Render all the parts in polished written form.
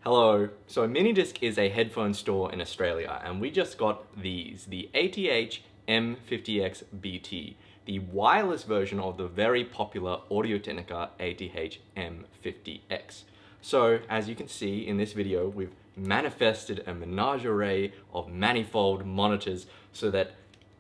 Hello. So Minidisc is a headphone store in Australia, and we just got these, the ATH-M50xBT, the wireless version of the very popular Audio-Technica ATH-M50x. So as you can see in this video, we've manifested a menagerie of manifold monitors so that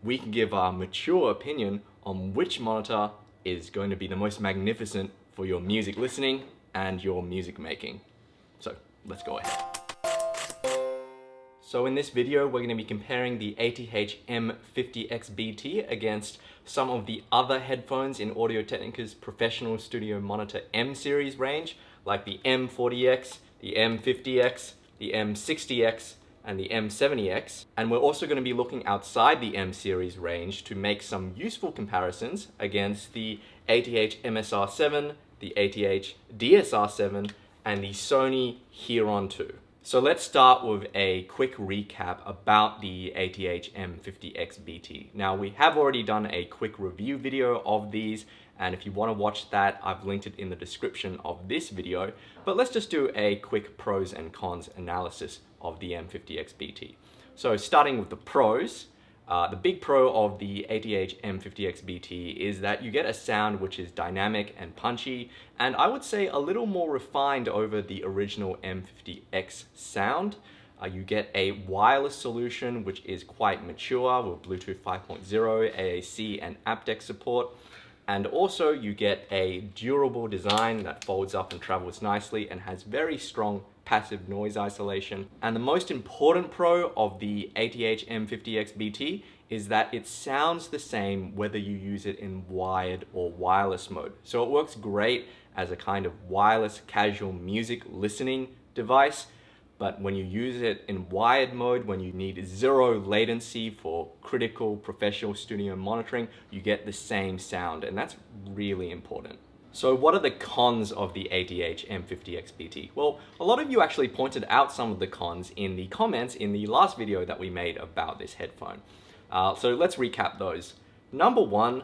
we can give our mature opinion on which monitor is going to be the most magnificent for your music listening and your music making. So let's go ahead. So in this video, we're going to be comparing the ATH-M50xBT against some of the other headphones in Audio-Technica's professional studio monitor M series range, like the M40x, the M50x, the M60x, and the M70x. And we're also going to be looking outside the M series range to make some useful comparisons against the ATH MSR7, the ATH DSR7, and the Sony Hearon 2. So let's start with a quick recap about the ATH-M50xBT. Now we have already done a quick review video of these, and if you want to watch that, I've linked it in the description of this video. But let's just do a quick pros and cons analysis of the M50xBT. So starting with the pros, the big pro of the ATH-M50xBT is that you get a sound which is dynamic and punchy, and I would say a little more refined over the original M50x sound. You get a wireless solution which is quite mature with Bluetooth 5.0, AAC, and aptX support. And also you get a durable design that folds up and travels nicely and has very strong passive noise isolation. And the most important pro of the ATH-M50xBT is that it sounds the same whether you use it in wired or wireless mode. So it works great as a kind of wireless casual music listening device, but when you use it in wired mode, when you need zero latency for critical professional studio monitoring, you get the same sound, and that's really important. So what are the cons of the ATH-M50xBT? Well, a lot of you actually pointed out some of the cons in the comments in the last video that we made about this headphone. So let's recap those. Number one,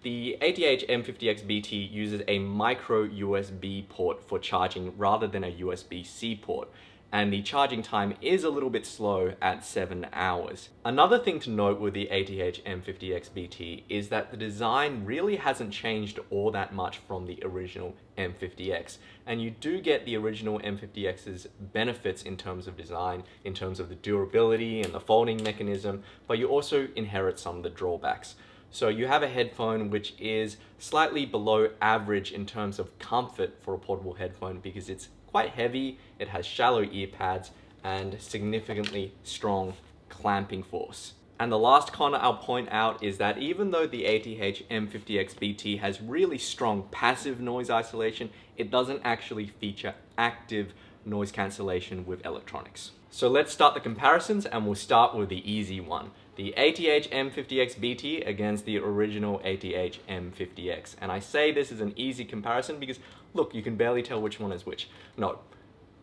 the ATH-M50xBT uses a micro USB port for charging rather than a USB-C port, and the charging time is a little bit slow at 7 hours. Another thing to note with the ATH-M50xBT is that the design really hasn't changed all that much from the original M50x, and you do get the original M50x's benefits in terms of design, in terms of the durability and the folding mechanism, but you also inherit some of the drawbacks. So you have a headphone which is slightly below average in terms of comfort for a portable headphone because it's quite heavy, it has shallow ear pads, and significantly strong clamping force. And the last con I'll point out is that even though the ATH-M50xBT has really strong passive noise isolation, it doesn't actually feature active noise cancellation with electronics. So let's start the comparisons, and we'll start with the easy one. The ATH-M50xBT against the original ATH-M50x. And I say this is an easy comparison because, look, you can barely tell which one is which. No,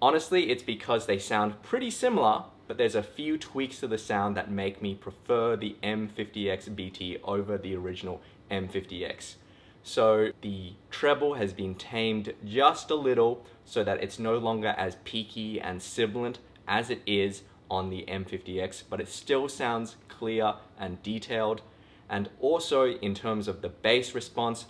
honestly, it's because they sound pretty similar, but there's a few tweaks to the sound that make me prefer the M50xBT over the original M50x. So the treble has been tamed just a little so that it's no longer as peaky and sibilant as it is on the M50x, but it still sounds clear and detailed. And also in terms of the bass response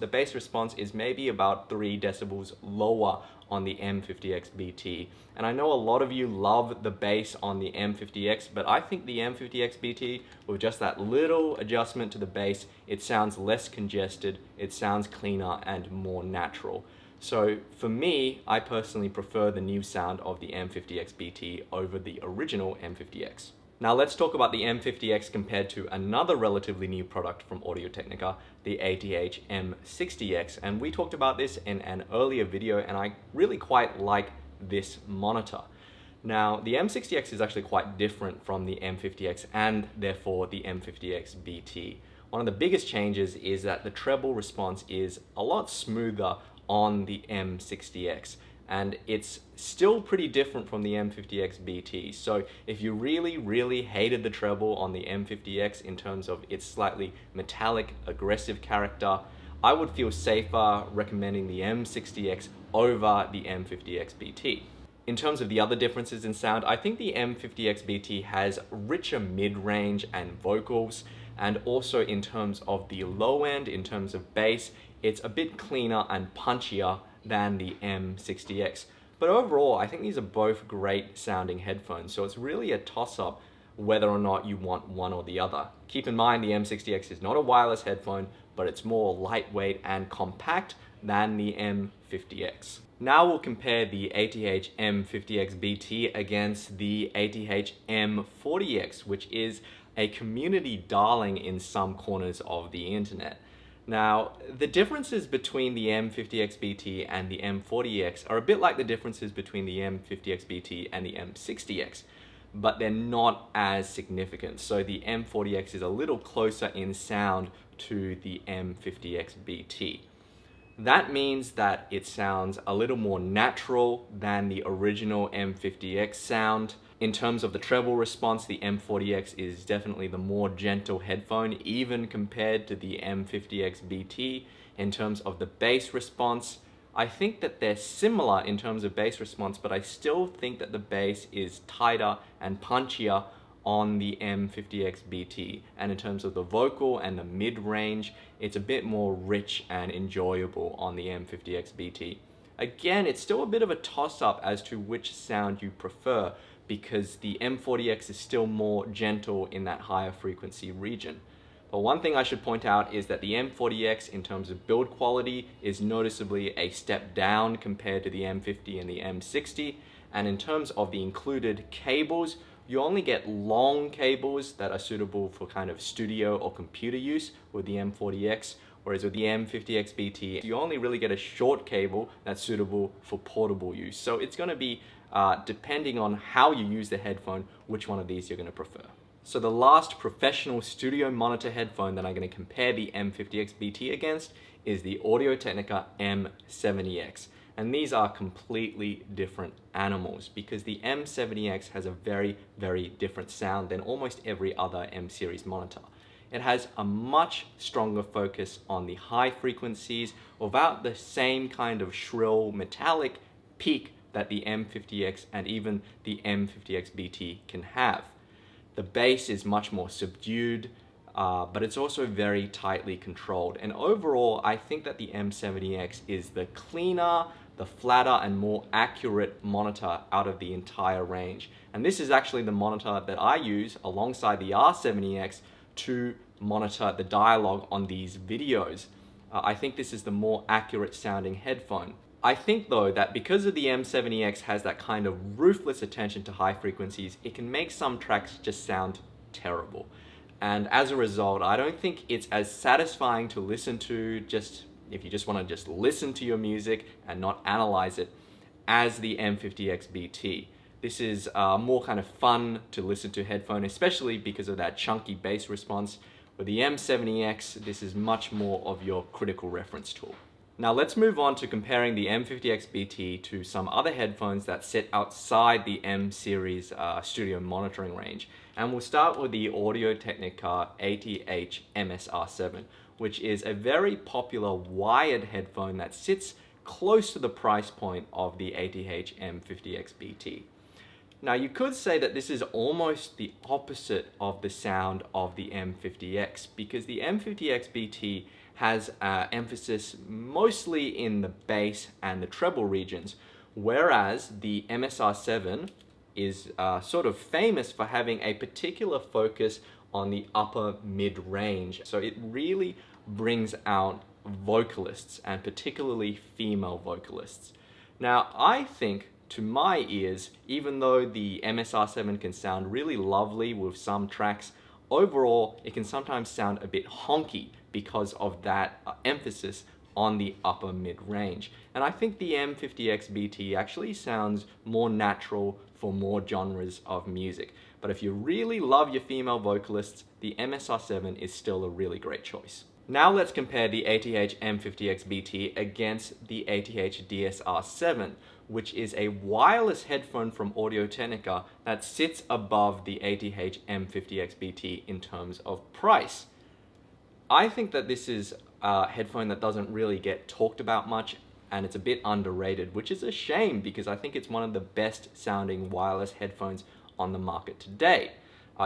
is maybe about 3 decibels lower on the M50xBT. And I know a lot of you love the bass on the M50x, but I think the M50xBT, with just that little adjustment to the bass, it sounds less congested, it sounds cleaner and more natural. So for me, I personally prefer the new sound of the M50xBT over the original M50x. Now let's talk about the M50x compared to another relatively new product from Audio-Technica, the ATH-M60x. And we talked about this in an earlier video, and I really quite like this monitor. Now, the M60x is actually quite different from the M50x and therefore the M50xBT. One of the biggest changes is that the treble response is a lot smoother on the M60x, and it's still pretty different from the M50xBT. So if you really hated the treble on the M50x in terms of its slightly metallic, aggressive character, I would feel safer recommending the M60x over the M50xBT. In terms of the other differences in sound, I think the M50xBT has richer mid-range and vocals, and also in terms of the low end, in terms of bass, it's a bit cleaner and punchier than the M60x. But overall, I think these are both great sounding headphones, so it's really a toss-up whether or not you want one or the other. Keep in mind the M60x is not a wireless headphone, but it's more lightweight and compact than the M50x. Now we'll compare the ATH-M50xBT against the ATH-M40x, which is a community darling in some corners of the internet. Now, the differences between the M50xBT and the M40x are a bit like the differences between the M50xBT and the M60x, but they're not as significant. So the M40x is a little closer in sound to the M50xBT. That means that it sounds a little more natural than the original M50x sound. In terms of the treble response, the M40x is definitely the more gentle headphone, even compared to the M50xBT. In terms of the bass response, I think that they're similar in terms of bass response, but I still think that the bass is tighter and punchier on the M50xBT. And in terms of the vocal and the mid-range, it's a bit more rich and enjoyable on the M50xBT. Again, it's still a bit of a toss-up as to which sound you prefer, because the M40x is still more gentle in that higher frequency region. But one thing I should point out is that the M40x, in terms of build quality, is noticeably a step down compared to the M50 and the M60. And in terms of the included cables, you only get long cables that are suitable for kind of studio or computer use with the M40x, whereas with the M50xBT, you only really get a short cable that's suitable for portable use. So it's going to be, depending on how you use the headphone, which one of these you're going to prefer. So the last professional studio monitor headphone that I'm going to compare the M50xBT against is the Audio-Technica M70x. And these are completely different animals, because the M70x has a very, very different sound than almost every other M series monitor. It has a much stronger focus on the high frequencies without the same kind of shrill metallic peak that the M50x and even the M50xBT can have. The bass is much more subdued, but it's also very tightly controlled. And overall, I think that the M70x is the cleaner, the flatter and more accurate monitor out of the entire range. And this is actually the monitor that I use alongside the R70X to monitor the dialogue on these videos. I think this is the more accurate sounding headphone. I think though that because of the M70X has that kind of ruthless attention to high frequencies, it can make some tracks just sound terrible. And as a result, I don't think it's as satisfying to listen to just if you just want to just listen to your music and not analyze it, as the M50xBT. This is more kind of fun to listen to headphone, especially because of that chunky bass response. With the M70X, this is much more of your critical reference tool. Now let's move on to comparing the M50xBT to some other headphones that sit outside the M series studio monitoring range. And we'll start with the Audio-Technica ATH-M50x, which is a very popular wired headphone that sits close to the price point of the ATH-M50xBT. Now you could say that this is almost the opposite of the sound of the M50x, because the M50xBT has emphasis mostly in the bass and the treble regions, whereas the MSR7 is sort of famous for having a particular focus on the upper mid-range. So it really brings out vocalists, and particularly female vocalists. Now I think, to my ears, even though the MSR7 can sound really lovely with some tracks, overall it can sometimes sound a bit honky because of that emphasis on the upper mid-range. And I think the M50xBT actually sounds more natural for more genres of music. But if you really love your female vocalists, the MSR7 is still a really great choice. Now let's compare the ATH-M50xBT against the ATH-DSR7, which is a wireless headphone from Audio-Technica that sits above the ATH-M50xBT in terms of price. I think that this is a headphone that doesn't really get talked about much, and it's a bit underrated, which is a shame because I think it's one of the best sounding wireless headphones on the market today.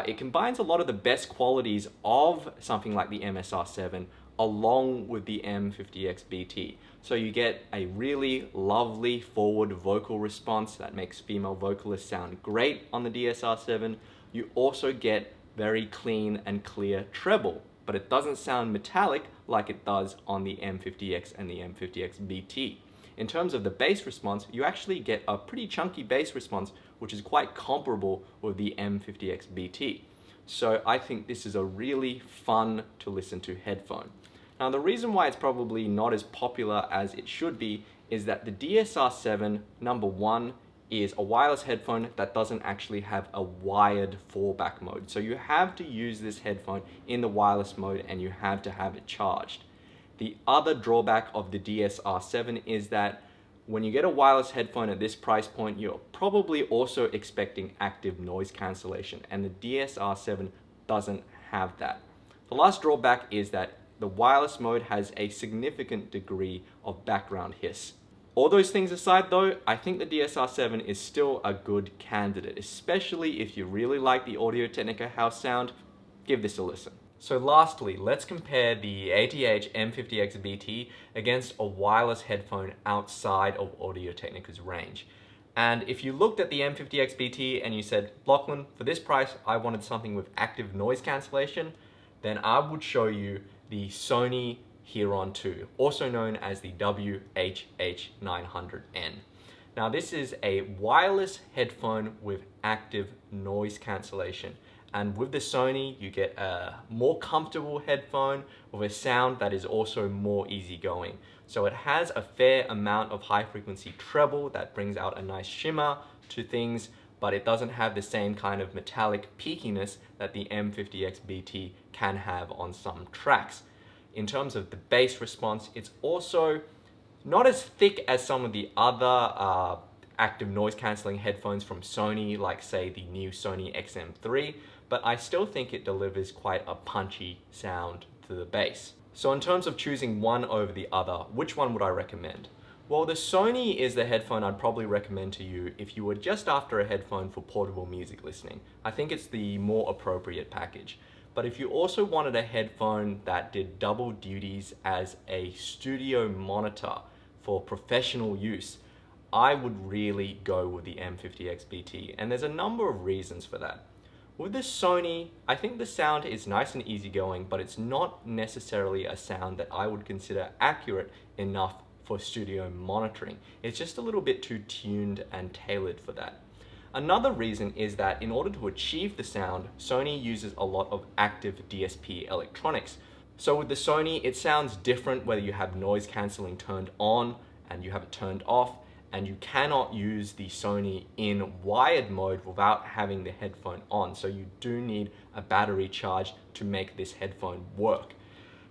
It combines a lot of the best qualities of something like the MSR7 along with the M50xBT. So you get a really lovely forward vocal response that makes female vocalists sound great on the DSR7. You also get very clean and clear treble, but it doesn't sound metallic like it does on the M50x and the M50xBT. In terms of the bass response, you actually get a pretty chunky bass response, which is quite comparable with the M50xBT. So I think this is a really fun to listen to headphone. Now, the reason why it's probably not as popular as it should be is that the DSR7, number one, is a wireless headphone that doesn't actually have a wired fallback mode. So you have to use this headphone in the wireless mode and you have to have it charged. The other drawback of the DSR7 is that when you get a wireless headphone at this price point, you're probably also expecting active noise cancellation, and the DSR7 doesn't have that. The last drawback is that the wireless mode has a significant degree of background hiss. All those things aside though, I think the DSR7 is still a good candidate, especially if you really like the Audio-Technica house sound. Give this a listen. So lastly, let's compare the ATH-M50xBT against a wireless headphone outside of Audio-Technica's range. And if you looked at the M50xBT and you said, Lachlan, for this price, I wanted something with active noise cancellation, then I would show you the Sony Hearon 2, also known as the WH-900N. Now this is a wireless headphone with active noise cancellation. And with the Sony, you get a more comfortable headphone with a sound that is also more easygoing. So it has a fair amount of high frequency treble that brings out a nice shimmer to things, but it doesn't have the same kind of metallic peakiness that the M50xBT can have on some tracks. In terms of the bass response, it's also not as thick as some of the other active noise cancelling headphones from Sony, like say the new Sony XM3, but I still think it delivers quite a punchy sound to the bass. So in terms of choosing one over the other, which one would I recommend? Well, the Sony is the headphone I'd probably recommend to you if you were just after a headphone for portable music listening. I think it's the more appropriate package. But if you also wanted a headphone that did double duties as a studio monitor for professional use, I would really go with the M50xBT, and there's a number of reasons for that. With the Sony, I think the sound is nice and easygoing, but it's not necessarily a sound that I would consider accurate enough for studio monitoring. It's just a little bit too tuned and tailored for that. Another reason is that in order to achieve the sound, Sony uses a lot of active DSP electronics. So with the Sony, it sounds different whether you have noise cancelling turned on and you have it turned off, and you cannot use the Sony in wired mode without having the headphone on. So you do need a battery charge to make this headphone work.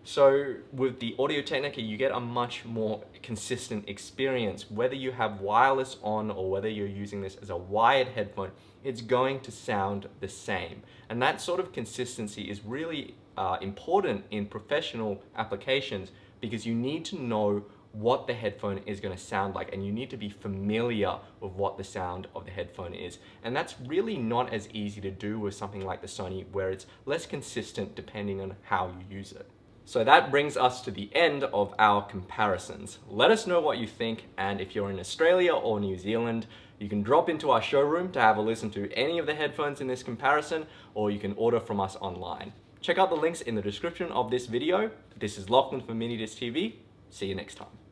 So with the Audio-Technica, you get a much more consistent experience. Whether you have wireless on or whether you're using this as a wired headphone, it's going to sound the same. And that sort of consistency is really important in professional applications, because you need to know what the headphone is going to sound like, and you need to be familiar with what the sound of the headphone is. And that's really not as easy to do with something like the Sony, where it's less consistent depending on how you use it. So that brings us to the end of our comparisons. Let us know what you think, and if you're in Australia or New Zealand, you can drop into our showroom to have a listen to any of the headphones in this comparison, or you can order from us online. Check out the links in the description of this video. This is Lachlan from Minidisc TV. See you next time.